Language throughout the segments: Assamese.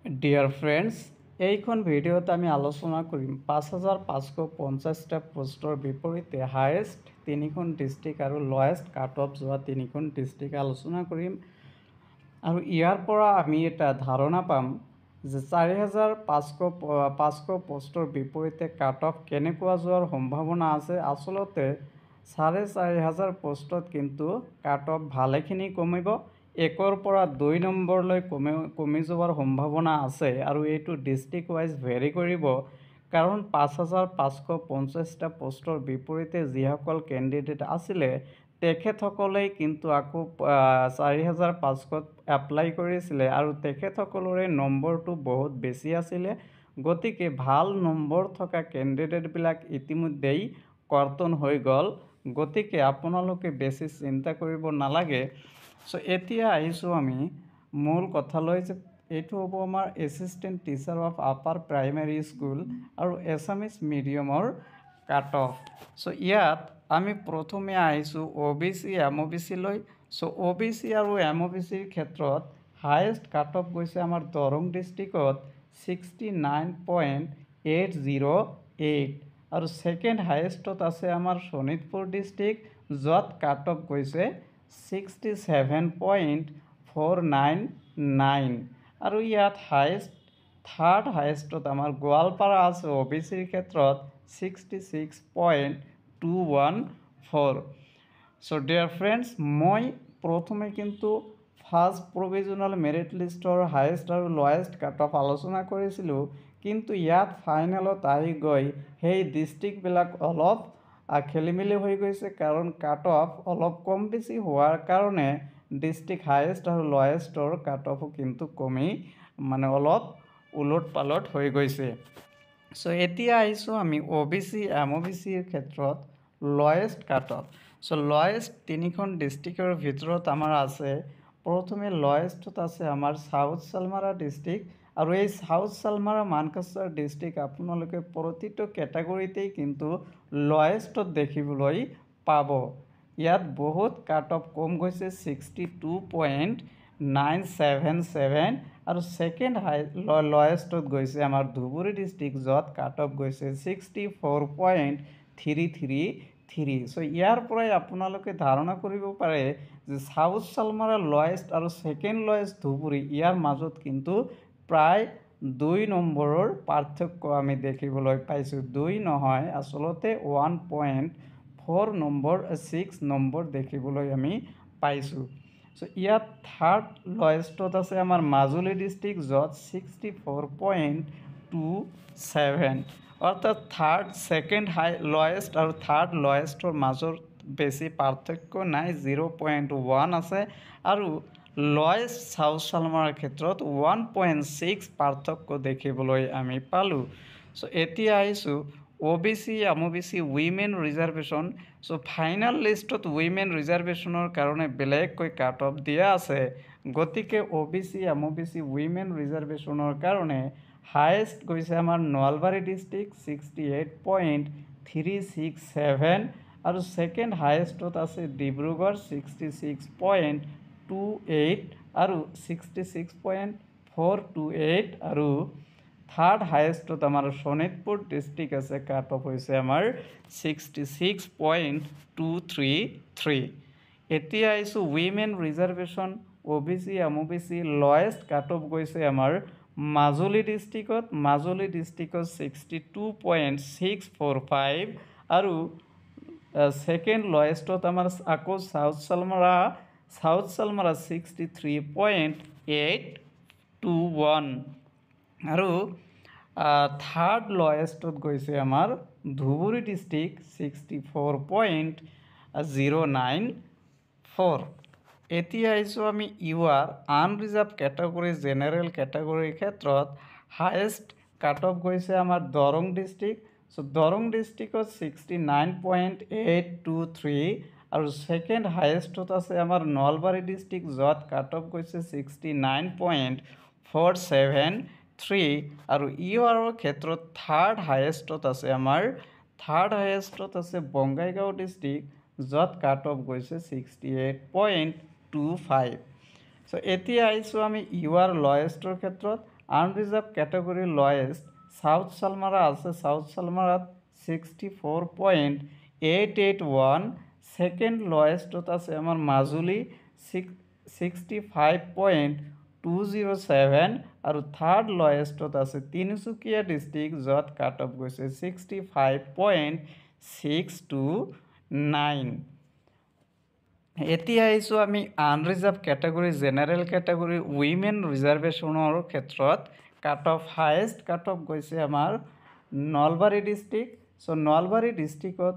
Dear friends, এইখন ভিডিওত আমি আলোচনা কৰিম ৫৫৫০টা পোষ্টৰ বিপৰীতে হায়েষ্ট তিনিখন ডিষ্ট্ৰিক্ট আৰু লয়েষ্ট কাট অফ যোৱা তিনিখন ডিষ্ট্ৰিক্ট আলোচনা কৰিম আৰু ইয়াৰ পৰা আমি এটা ধাৰণা পাম যে ৪৫০০ পোষ্টৰ বিপৰীতে কাট অফ কেনেকুৱা যোৱাৰ সম্ভাৱনা আছে। আচলতে ৪৫০০ পোষ্টত কিন্তু কাট অফ ভালেখিনি কমিব, ১ৰ পৰা ২ নম্বৰলৈ কমি যোৱাৰ সম্ভাৱনা আছে আৰু এইটো ডিষ্ট্ৰিক্ট ৱাইজ ভেৰি কৰিব, কাৰণ ৫৫৫০টা পোষ্টৰ বিপৰীতে যিসকল কেণ্ডিডেট আছিলে তেখেতসকলেই কিন্তু আকৌ ৪৫০০ত এপ্লাই কৰিছিলে আৰু তেখেতসকলৰে নম্বৰটো বহুত বেছি আছিলে। গতিকে ভাল নম্বৰ থকা কেণ্ডিডেটবিলাক ইতিমধ্যেই কৰ্তন হৈ গ'ল। গতিকে আপোনালোকে বেছি চিন্তা কৰিব নালাগে। এতিয়া আহিছোঁ আমি মূল কথালৈ যে এইটো হ'ব আমাৰ assistant teacher of upper primary school আৰু এছামিজ মিডিয়ামৰ কাট অফ। ইয়াত আমি প্ৰথমে আহিছোঁ OBC MOBC লৈ। OBC আৰু MOBC ক্ষেত্ৰত হায়েষ্ট কাট অফ গৈছে আমাৰ দৰং ডিষ্ট্ৰিক্টত 69.808 আৰু ছেকেণ্ড হায়েষ্টত আছে আমাৰ শোণিতপুৰ ডিষ্ট্ৰিক্ট, য'ত কাট অফ গৈছে 67.499 আৰু ইয়াত থাৰ্ড হায়েষ্টত আমাৰ গোৱালপাৰা আছে OBCৰ ক্ষেত্ৰত 66.214। ডিয়াৰ ফ্ৰেণ্ডছ, মই প্ৰথমে কিন্তু ফাৰ্ষ্ট প্ৰভিজনেল মেৰিট লিষ্টৰ হায়েষ্ট আৰু লয়েষ্ট কাট অফ আলোচনা কৰিছিলোঁ, কিন্তু ইয়াত ফাইনেলত আহি গৈ সেই ডিষ্ট্ৰিক্টবিলাক অলপ খেলিমেলি হৈ গৈছে, কাৰণ কাট অফ অলপ কম বেছি হোৱাৰ কাৰণে ডিষ্ট্ৰিক্ট হায়েষ্ট আৰু লয়েষ্টৰ কাট অফো কিন্তু কমি অলপ ওলট পালট হৈ গৈছে। এতিয়া আহিছোঁ আমি OBC MOBCৰ ক্ষেত্ৰত লয়েষ্ট কাট অফ। লয়েষ্ট তিনিখন ডিষ্ট্ৰিক্টৰ ভিতৰত আমাৰ আছে, প্ৰথমে লয়েষ্টত আছে আমাৰ চাউথ চালমাৰা ডিষ্ট্ৰিক্ট আৰু এই চাউথ চালমাৰা মানকাছাৰ ডিষ্ট্ৰিক্ট আপোনালোকে প্ৰতিটো কেটাগৰীতেই কিন্তু লয়েষ্টত দেখিবলৈ পাব। ইয়াত বহুত কাট অফ কম গৈছে 62.977 আৰু ছেকেণ্ড লয়েষ্টত গৈছে আমাৰ ধুবুৰী ডিষ্ট্ৰিক্ট, য'ত কাট অফ গৈছে 64.333। ইয়াৰ পৰাই আপোনালোকে ধাৰণা কৰিব পাৰে যে চাউথ চালমাৰা লয়েষ্ট আৰু ছেকেণ্ড লয়েষ্ট ধুবুৰী, ইয়াৰ মাজত কিন্তু প্ৰায় 2 নম্বৰৰ পাৰ্থক্য আমি দেখিবলৈ পাইছোঁ। 2 নহয়, আচলতে 1.6 নম্বৰ দেখিবলৈ আমি পাইছোঁ। ইয়াত থাৰ্ড লয়েষ্টত আছে আমাৰ মাজুলী ডিষ্ট্ৰিক্ট, য'ত 64.27, অৰ্থাৎ ছেকেণ্ড লয়েষ্ট আৰু থাৰ্ড লয়েষ্টৰ মাজৰ বেছি পাৰ্থক্য নাই, 0.1 আছে আৰু লয়েষ্ট চাউথ চালমাৰাৰ ক্ষেত্ৰত 1.6 পাৰ্থক্য দেখিবলৈ আমি পালোঁ। এতিয়া আহিছোঁ OBC MOBC women reservation. Final লিষ্টত উইমেন ৰিজাৰ্ভেশ্যনৰ কাৰণে বেলেগকৈ কাট অফ দিয়া আছে। গতিকে OBC MOBC উইমেন ৰিজাৰ্ভেশ্যনৰ কাৰণে হায়েষ্ট গৈছে আমাৰ নলবাৰী ডিষ্ট্ৰিক্ট 68.367 আৰু ছেকেণ্ড হায়েষ্টত আছে ডিব্ৰুগড় 66.28 আৰু 66.428 আৰু থাৰ্ড হায়েষ্টত আমাৰ শোণিতপুৰ ডিষ্ট্ৰিক্ট আছে, কাট অফ হৈছে আমাৰ 66.233। এতিয়া আহিছোঁ women reservation OBC MOBC lowest কাট অফ গৈছে আমাৰ মাজুলী ডিষ্ট্ৰিক্টত 62.645 আৰু ছেকেণ্ড লয়েষ্টত আমাৰ আকৌ চাউথ চালমাৰা 63.821 আৰু থাৰ্ড লয়েষ্টত গৈছে আমাৰ ধুবুৰী ডিষ্ট্ৰিক্ট 64.094। এতিয়া আহিছোঁ আমি আনৰিজাৰ্ভ কেটাগৰী জেনেৰেল কেটাগৰীৰ ক্ষেত্ৰত হায়েষ্ট কাট অফ গৈছে আমাৰ দৰং ডিষ্ট্ৰিক্ট। দৰং ডিষ্ট্ৰিক্টত 69.823 আৰু ছেকেণ্ড হায়েষ্টত আছে আমাৰ নলবাৰী ডিষ্ট্ৰিক্ট, য'ত কাট অফ গৈছে 69.473 আৰু ক্ষেত্ৰত থাৰ্ড হায়েষ্টত আছে বঙাইগাঁও ডিষ্ট্ৰিক্ট, য'ত কাট অফ গৈছে 68.25। এতিয়া আহিছোঁ আমি লয়েষ্টৰ ক্ষেত্ৰত। আনৰিজাৰ্ভ কেটেগৰীৰ লয়েষ্ট সাউথ সালমাৰা আছে। সাউথ সালমাৰাত 64.881। সেকেন্ড লয়েষ্টত আছে আমাৰ মাজুলী 65.207 আৰু থাৰ্ড লয়েষ্টত আছে তিনিচুকীয়া ডিষ্ট্ৰিক্ট য'ত কাট অফ গৈছে 65.629। এতিয়া আহিছোঁ আমি unreserved category general category women ৰিজাৰ্ভেশ্যনৰ ক্ষেত্ৰত cut off highest cut off গৈছে আমাৰ নলবাৰী ডিষ্ট্ৰিক্ট। চ' নলবাৰী ডিষ্ট্ৰিক্টত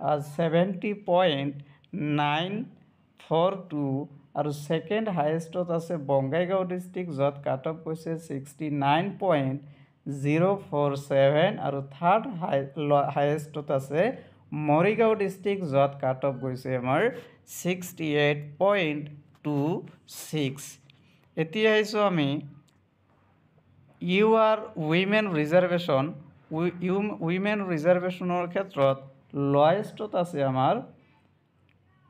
70.942 আৰু সেকেন্ড হায়েষ্টত আছে বঙাইগাঁও ডিষ্ট্ৰিক্ট য'ত কাট অফ গৈছে 69.047 আৰু থাৰ্ড হায়েষ্টত আছে মৰিগাঁও ডিষ্ট্ৰিক্ট য'ত কাট অফ গৈছে আমাৰ 68.26। এতিয়া আহিছোঁ আমি ইউআৰ উইমেন ৰিজাৰ্ভেশ্যন। উইমেন ৰিজাৰ্ভেশ্যনৰ ক্ষেত্ৰত লয়েষ্টত আছে আমাৰ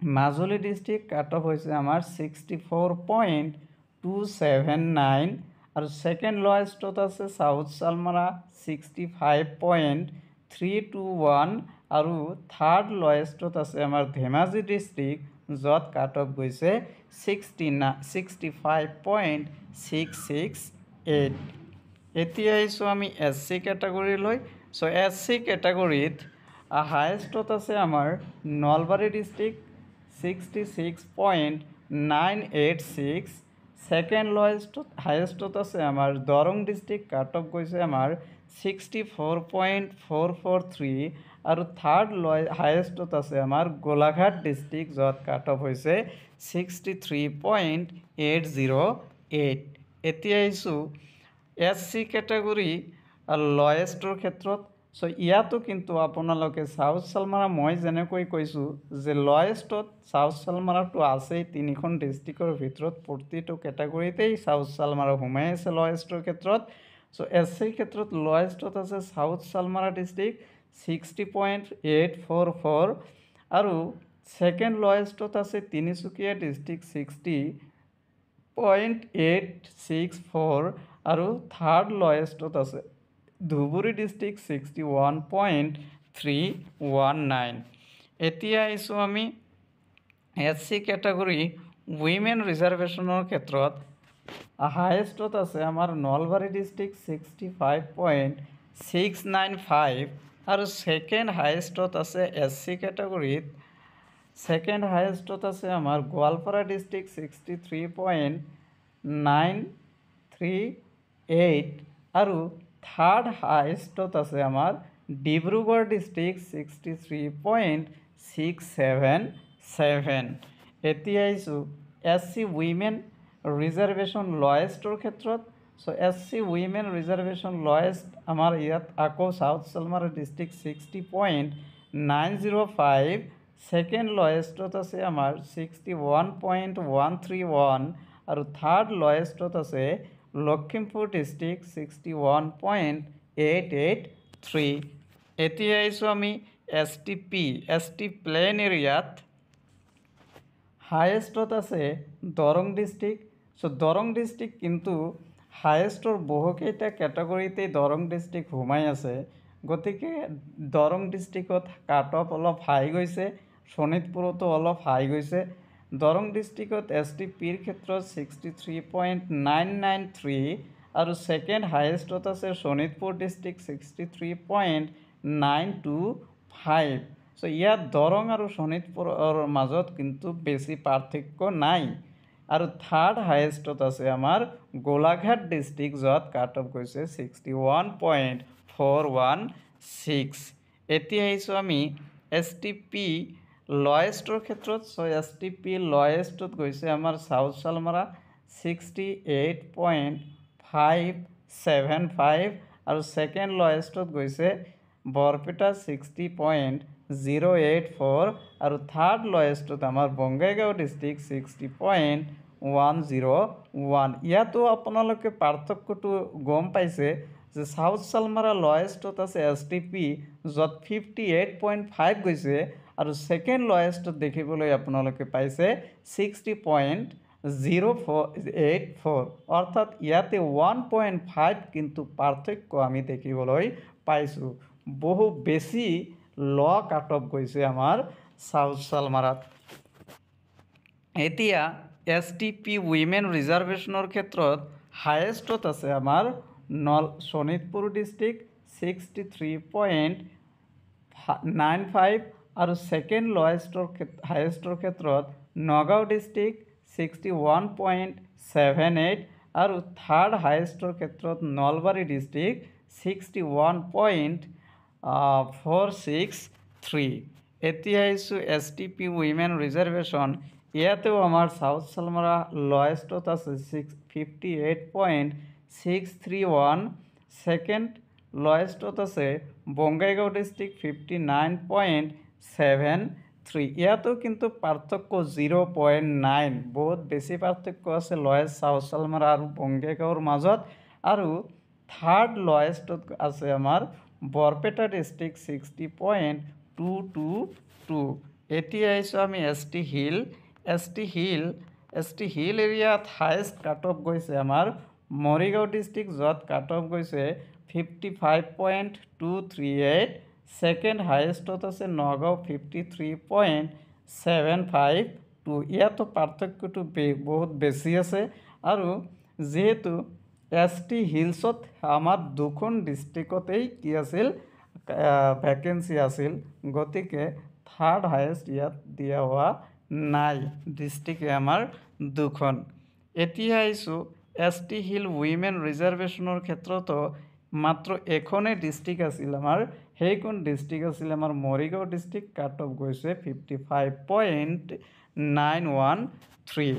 মাজুলী ডিষ্ট্ৰিক্ট কাট অফ হৈছে আমাৰ 64.279 আৰু সেকেন্ড লয়েষ্টত আছে সাউথ সালমাৰা 65.321 আৰু থাৰ্ড লয়েষ্টত আছে আমাৰ ধেমাজি ডিষ্ট্ৰিক্ট য'ত কাট অফ গৈছে 65.668। এতিয়া আহিছোঁ আমি SC কেটেগৰীলৈ। চ' SC কেটেগৰীত হায়েষ্টত আছে আমাৰ নলবাৰী ডিষ্ট্ৰিক্ট 66.986। সেকেন্ড হায়েষ্টত আছে আমাৰ দৰং ডিষ্ট্ৰিক্ট কাট অফ গৈছে আমাৰ 64.443 আৰু থাৰ্ড হায়েষ্টত আছে আমাৰ গোলাঘাট ডিষ্ট্ৰিক্ট য'ত কাট অফ হৈছে 63.808। এতিয়া আহিছোঁ SC কেটেগৰী লয়েষ্টৰ ক্ষেত্ৰত। চ' ইয়াতো কিন্তু আপোনালোকে সাউথ সালমাৰা মই যেনেকৈ কৈছোঁ যে লয়েষ্টত সাউথ সালমাৰাটো আছেই তিনিখন ডিষ্ট্ৰিক্টৰ ভিতৰত প্ৰতিটো কেটেগৰীতেই সাউথ সালমাৰা সোমাই আছে লয়েষ্টৰ ক্ষেত্ৰত। চ' SC ক্ষেত্ৰত লয়েষ্টত আছে সাউথ সালমাৰা ডিষ্ট্ৰিক্ট 60.844 আৰু সেকেন্ড লয়েষ্টত আছে তিনিচুকীয়া ডিষ্ট্ৰিক্ট 60.864 আৰু থাৰ্ড লয়েষ্টত আছে ধুবুৰী ডিষ্ট্ৰিক্ট 61.319। এতিয়া আহিছোঁ আমি SC কেটেগৰী উইমেন ৰিজাৰ্ভেশ্যনৰ ক্ষেত্ৰত হায়েষ্টত আছে আমাৰ নলবাৰী ডিষ্ট্ৰিক্ট 65.695 আৰু সেকেন্ড হায়েষ্টত আছে SC কেটেগৰীত সেকেন্ড হায়েষ্টত আছে আমাৰ গোৱালপাৰা ডিষ্ট্ৰিক্ট 63.938 আৰু থাৰ্ড হায়েষ্টত আছে আমাৰ ডিব্ৰুগড় ডিষ্ট্ৰিক্ট 63.677। এতিয়া আহিছোঁ SC উইমেন ৰিজাৰ্ভেশ্যন লয়েষ্টৰ ক্ষেত্ৰত। চ' SC উইমেন ৰিজাৰ্ভেশ্যন লয়েষ্ট আমাৰ ইয়াত আকৌ সাউথ সালমাৰা ডিষ্ট্ৰিক্ট 60.905। সেকেন্ড লয়েষ্টত আছে আমাৰ 61.131 আৰু থাৰ্ড লয়েষ্টত আছে লখিমপুৰ ডিষ্ট্ৰিক্ট 61.883। এতিয়া আহিছোঁ আমি ST প্লেন এৰিয়াত হায়েষ্টত আছে দৰং ডিষ্ট্ৰিক্ট। চ' দৰং ডিষ্ট্ৰিক্ট কিন্তু হায়েষ্টৰ বহুকেইটা কেটেগৰীতেই দৰং ডিষ্ট্ৰিক্ট সোমাই আছে, গতিকে দৰং ডিষ্ট্ৰিক্টত কাট অফ অলপ হাই গৈছে, শোণিতপুৰতো অলপ হাই গৈছে। দৰং ডিষ্ট্ৰিক্টত STPৰ ক্ষেত্ৰত 63.993 আৰু সেকেন্ড হায়েষ্টত আছে শোণিতপুৰ ডিষ্ট্ৰিক্ট 63.925। চ' ইয়াত দৰং আৰু শোণিতপুৰৰ মাজত কিন্তু বেছি পাৰ্থক্য নাই। আৰু থাৰ্ড হায়েষ্টত আছে আমাৰ গোলাঘাট ডিষ্ট্ৰিক্ট য'ত কাট অফ গৈছে 61.416। এতিয়া আহিছোঁ আমি STP লয়েষ্টৰ ক্ষেত্ৰত। চ' STP লয়েষ্টত গৈছে আমাৰ সাউথ সালমাৰা 68.575 আৰু সেকেন্ড লয়েষ্টত গৈছে বৰপেটা 60.084 আৰু থাৰ্ড লয়েষ্টত আমাৰ বঙাইগাঁও ডিষ্ট্ৰিক্ট 60.101। ইয়াতো আপোনালোকে পাৰ্থক্যটো গম পাইছে যে সাউথ সালমাৰা লয়েষ্টত আছে STP য'ত 58.5 গৈছে আৰু সেকেন্ড লয়েষ্টত দেখিবলৈ আপোনালোকে পাইছে 60. 0.84 অৰ্থাৎ ইয়াতে 1.5 কিন্তু পাৰ্থক্য আমি দেখিবলৈ পাইছোঁ। বহু বেছি ল কাট অফ গৈছে আমাৰ চাউথ চালমাৰাত। এতিয়া STP উইমেন ৰিজাৰ্ভেশ্যনৰ ক্ষেত্ৰত হায়েষ্টত আছে আমাৰ শোণিতপুৰ ডিষ্ট্ৰিক্ট 63.95 আৰু ছেকেণ্ড হায়েষ্টৰ ক্ষেত্ৰত নগাঁও ডিষ্ট্ৰিক্ট 61.78 আৰু থাৰ্ড হায়েষ্টৰ ক্ষেত্ৰত নলবাৰী ডিষ্ট্ৰিক্ট 61.463। এতিয়া আহিছোঁ STP উইমেন ৰিজাৰ্ভেশ্যন। ইয়াতেও আমাৰ চাউথ চালমাৰা লয়েষ্টত আছে 58.631। ছেকেণ্ড লয়েষ্টত আছে বঙাইগাঁও ডিষ্ট্ৰিক্ট 59.73। ইয়াতো কিন্তু পাৰ্থক্য 0.9, বহুত বেছি পাৰ্থক্য আছে লয়েষ্ট চাউথ চালমাৰা আৰু বঙাইগাঁৱৰ মাজত। আৰু থাৰ্ড লয়েষ্টত আছে আমাৰ বৰপেটা ডিষ্ট্ৰিক্ট 60.222। এতিয়া আহিছোঁ আমি ST হিল এৰিয়াত হায়েষ্ট কাট অফ গৈছে আমাৰ মৰিগাঁও ডিষ্ট্ৰিক্ট, য'ত কাট অফ গৈছে 55.238। ছেকেণ্ড হায়েষ্টত আছে নগাঁও 53.752। ইয়াতো পাৰ্থক্যটো বহুত বেছি আছে। আৰু যিহেতু ST হিলছত আমাৰ দুখন ডিষ্ট্ৰিক্টতেই কি আছিল ভেকেঞ্চি আছিল, গতিকে থাৰ্ড হায়েষ্ট ইয়াত দিয়া হোৱা নাই, ডিষ্ট্ৰিক্টে আমাৰ দুখন। এতিয়া আহিছোঁ ST হিল উইমেন ৰিজাৰ্ভেশ্যনৰ ক্ষেত্ৰতো মাত্ৰ এখনেই ডিষ্ট্ৰিক্ট আছিল আমাৰ, সেইখন ডিষ্ট্ৰিক্ট আছিল আমাৰ মৰিগাঁও ডিষ্ট্ৰিক্ট, কাট অফ গৈছে 55.913।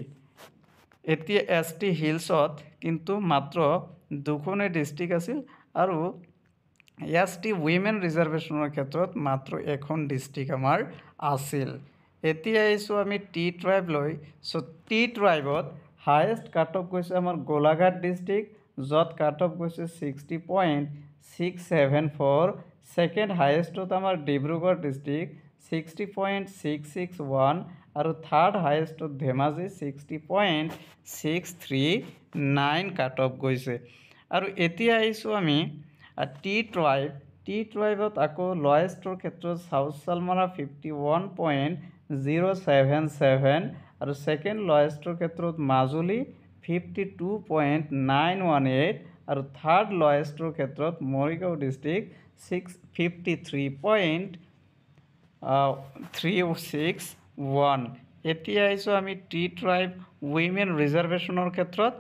এতিয়া ST হিলছত কিন্তু মাত্ৰ দুখনেই ডিষ্ট্ৰিক্ট আছিল আৰু ST উইমেন ৰিজাৰ্ভেশ্যনৰ ক্ষেত্ৰত মাত্ৰ এখন ডিষ্ট্ৰিক্ট আমাৰ আছিল। এতিয়া আহিছোঁ আমি টি ট্ৰাইবলৈ। টি ট্ৰাইবত হায়েষ্ট কাট অফ গৈছে আমাৰ গোলাঘাট ডিষ্ট্ৰিক্ট, য'ত কাট অফ গৈছে 60.674। ছেকেণ্ড হায়েষ্টত আমাৰ ডিব্ৰুগড় ডিষ্ট্ৰিক্ট 60.661 আৰু থাৰ্ড হায়েষ্টত ধেমাজি 60.639 কাট অফ গৈছে। আৰু এতিয়া আহিছোঁ আমি টি ট্ৰাইবত আকৌ লয়েষ্টৰ ক্ষেত্ৰত চাউথ চালমাৰা 51.077 আৰু ছেকেণ্ড লয়েষ্টৰ ক্ষেত্ৰত মাজুলী 52.918 আৰু থাৰ্ড লয়েষ্টৰ ক্ষেত্ৰত মৰিগাঁও ডিষ্ট্ৰিক্ট 53.361। এতিয়া আহিছোঁ আমি টি ট্ৰাইব উইমেন ৰিজাৰ্ভেশ্যনৰ ক্ষেত্ৰত।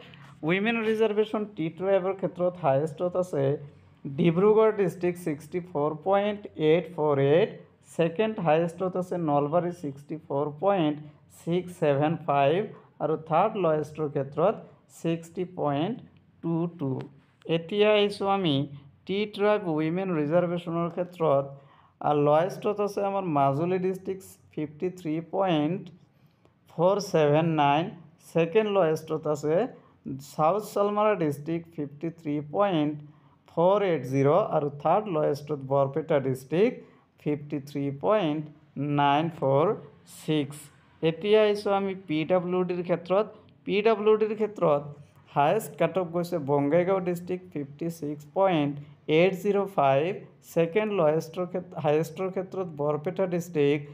উইমেন ৰিজাৰ্ভেশ্যন টি ট্ৰাইবৰ ক্ষেত্ৰত হায়েষ্টত আছে ডিব্ৰুগড় ডিষ্ট্ৰিক্ট 64.848। ছেকেণ্ড হায়েষ্টত আছে নলবাৰী 64.675 আৰু থাৰ্ড লয়েষ্টৰ ক্ষেত্ৰত 60.22। এতিয়া আহিছোঁ আমি টি ট্ৰাইব উইমেন ৰিজাৰ্ভেশ্যনৰ ক্ষেত্ৰত লয়েষ্টত আছে আমাৰ মাজুলী ডিষ্ট্ৰিক্ট 53.479। ছেকেণ্ড লয়েষ্টত আছে চাউথ চালমাৰা ডিষ্ট্ৰিক্ট 53.480 আৰু থাৰ্ড লয়েষ্টত বৰপেটা ডিষ্ট্ৰিক্ট 53.946। এতিয়া আহিছোঁ আমি PWDৰ ক্ষেত্ৰত। PWDৰ ক্ষেত্ৰত হায়েষ্ট কাট অফ গৈছে বঙাইগাঁও ডিষ্ট্ৰিক্ট 56.805। ছেকেণ্ড হায়েষ্টৰ ক্ষেত্ৰত বৰপেটা ডিষ্ট্ৰিক্ট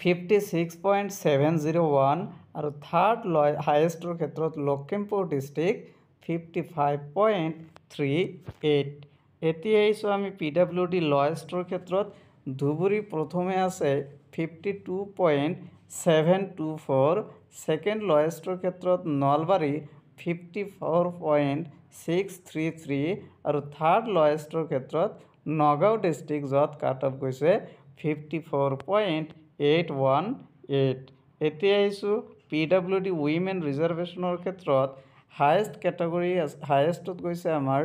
56.701 আৰু থাৰ্ড হায়েষ্টৰ ক্ষেত্ৰত লখিমপুৰ ডিষ্ট্ৰিক্ট 55.38। এতিয়া আহিছোঁ আমি PWD লয়েষ্টৰ ক্ষেত্ৰত। ধুবুৰী প্ৰথমে আছে 52.724। ছেকেণ্ড লয়েষ্টৰ ক্ষেত্ৰত নলবাৰী 54.633 আৰু থাৰ্ড লয়েষ্টৰ ক্ষেত্ৰত নগাঁও ডিষ্ট্ৰিক্ট, য'ত কাট অফ গৈছে 54.818। এতিয়া আহিছোঁ PWD উইমেন ৰিজাৰ্ভেশ্যনৰ ক্ষেত্ৰত হায়েষ্টত গৈছে আমাৰ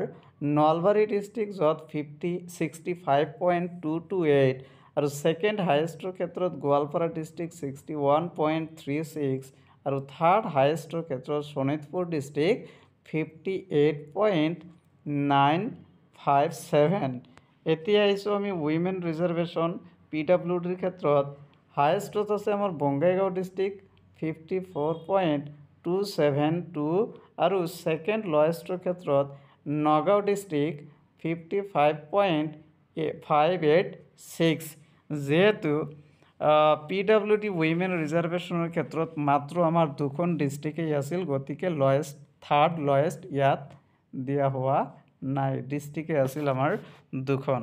নলবাৰী ডিষ্ট্ৰিক্ট, য'ত 65.228 আৰু ছেকেণ্ড হায়েষ্টৰ ক্ষেত্ৰত গোৱালপাৰা ডিষ্ট্ৰিক্ট 61.36 আৰু থাৰ্ড হায়েষ্টৰ ক্ষেত্ৰত শোণিতপুৰ ডিষ্ট্ৰিক্ট 58.957। এতিয়া আহিছোঁ আমি উইমেন ৰিজাৰ্ভেশ্যন PWDৰ ক্ষেত্ৰত। হায়েষ্টত আছে আমাৰ বঙাইগাঁও ডিষ্ট্ৰিক্ট 54.272 আৰু ছেকেণ্ড লয়েষ্টৰ ক্ষেত্ৰত নগাঁও ডিষ্ট্ৰিক্ট 55.586। যিহেতু PWD উইমেন ৰিজাৰ্ভেশ্যনৰ ক্ষেত্ৰত মাত্ৰ আমাৰ দুখন ডিষ্ট্ৰিক্টেই আছিল, গতিকে থাৰ্ড লয়েষ্ট ইয়াত দিয়া হোৱা নাই, ডিষ্ট্ৰিক্টে আছিল আমাৰ দুখন।